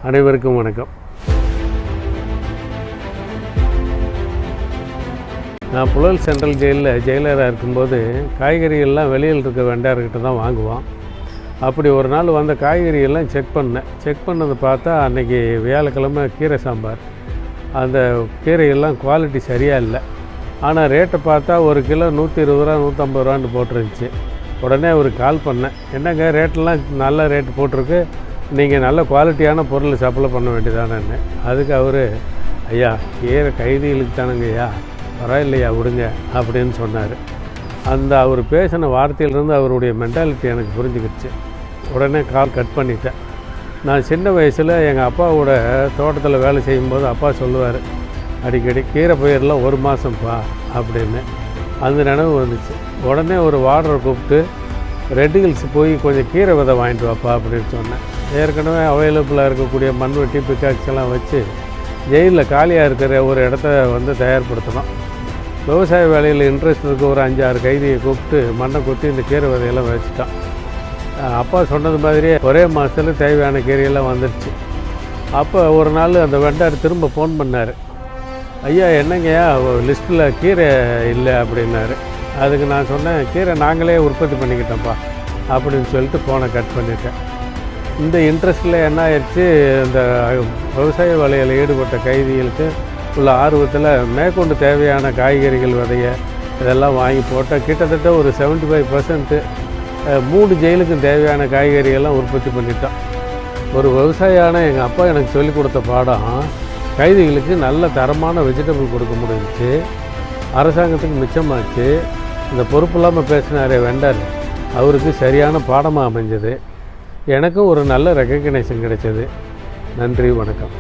அனைவருக்கும் வணக்கம். நான் புழல் சென்ட்ரல் ஜெயிலில் ஜெயிலராக இருக்கும்போது காய்கறிகள்லாம் வெளியில் இருக்க வெண்டார்கிட்ட தான் வாங்குவோம். அப்படி ஒரு நாள் வந்த காய்கறிகள்லாம் செக் பண்ணதை பார்த்தா அன்றைக்கி வியாழக்கிழமை கீரை சாம்பார். அந்த கீரைகள்லாம் குவாலிட்டி சரியாக இல்லை. ஆனால் ரேட்டை பார்த்தா ஒரு கிலோ 120 ரூபா 150 ரூபான்னு போட்டுருந்துச்சு. உடனே அவருக்கு கால் பண்ணேன், என்னங்க ரேட்டெல்லாம் நல்ல ரேட்டு போட்டிருக்கு, நீங்கள் நல்ல குவாலிட்டியான பொருள் சப்ளை பண்ண வேண்டியதானேன்னு. அதுக்கு அவர், ஐயா கீரை கைதிகளுக்கு தானுங்க ஐயா, பரவாயில்லையா விடுங்க அப்படின்னு சொன்னார். அந்த அவர் பேசின வார்த்தையிலிருந்து அவருடைய மென்டாலிட்டி எனக்கு புரிஞ்சுக்கிடுச்சு. உடனே கால் கட் பண்ணிட்டேன். நான் சின்ன வயசில் எங்கள் அப்பாவோட தோட்டத்தில் வேலை செய்யும்போது அப்பா சொல்லுவார் அடிக்கடி, கீரை பயிரெலாம் 1 மாதம்ப்பா அப்படின்னு. அந்த நினைவு வந்துச்சு. உடனே ஒரு வார்டரை கூப்பிட்டு ரெட் ஹில்ஸ் போய் கொஞ்சம் கீரை விதை வாங்கிட்டு வாப்பா அப்படின்னு சொன்னேன். ஏற்கனவே அவைலபிளாக இருக்கக்கூடிய மண்வெட்டி பிக்காக்ஸ் எல்லாம் வச்சு ஜெயிலில் காலியாக இருக்கிற ஒரு இடத்த தயார்படுத்தணும். விவசாய வேலையில் இன்ட்ரெஸ்ட் இருக்க ஒரு 5-6 கைதியை கூப்பிட்டு மண்ணை கொத்தி இந்த கீரை விதையெல்லாம் வச்சுட்டான். அப்பா சொன்னது மாதிரியே ஒரே மாதத்தில் தேவையான கீரையெல்லாம் வந்துடுச்சு. அப்போ ஒரு நாள் அந்த வெண்டார் திரும்ப ஃபோன் பண்ணார், ஐயா என்னங்கய்யா லிஸ்ட்டில் கீரை இல்லை அப்படின்னாரு. அதுக்கு நான் சொன்னேன், கீரை நாங்களே உற்பத்தி பண்ணிக்கிட்டோம்ப்பா அப்படின்னு சொல்லிட்டு ஃபோனை கட் பண்ணிட்டேன். இந்த இன்ட்ரெஸ்ட்டில் என்ன ஆயிடுச்சு, இந்த விவசாய வேலையில் ஈடுபட்ட கைதிகளுக்கு உள்ள ஆர்வத்தில் மேற்கொண்டு தேவையான காய்கறிகள் விதைய இதெல்லாம் வாங்கி போட்டால் கிட்டத்தட்ட ஒரு 75% 3 ஜெயிலுக்கும் தேவையான காய்கறிகள்லாம் உற்பத்தி பண்ணிட்டோம். ஒரு விவசாயியான எங்கள் அப்பா எனக்கு சொல்லிக் கொடுத்த பாடம், கைதிகளுக்கு நல்ல தரமான வெஜிடபிள் கொடுக்க முடிஞ்சிச்சு, அரசாங்கத்துக்கு மிச்சமாச்சு. இந்த பொறுப்பு இல்லாமல் பேசினாரே வெண்டார், அவருக்கு சரியான பாடமாக அமைஞ்சது. எனக்கும் ஒரு நல்ல ரெக்கக்னேஷன் கிடைச்சது. நன்றி, வணக்கம்.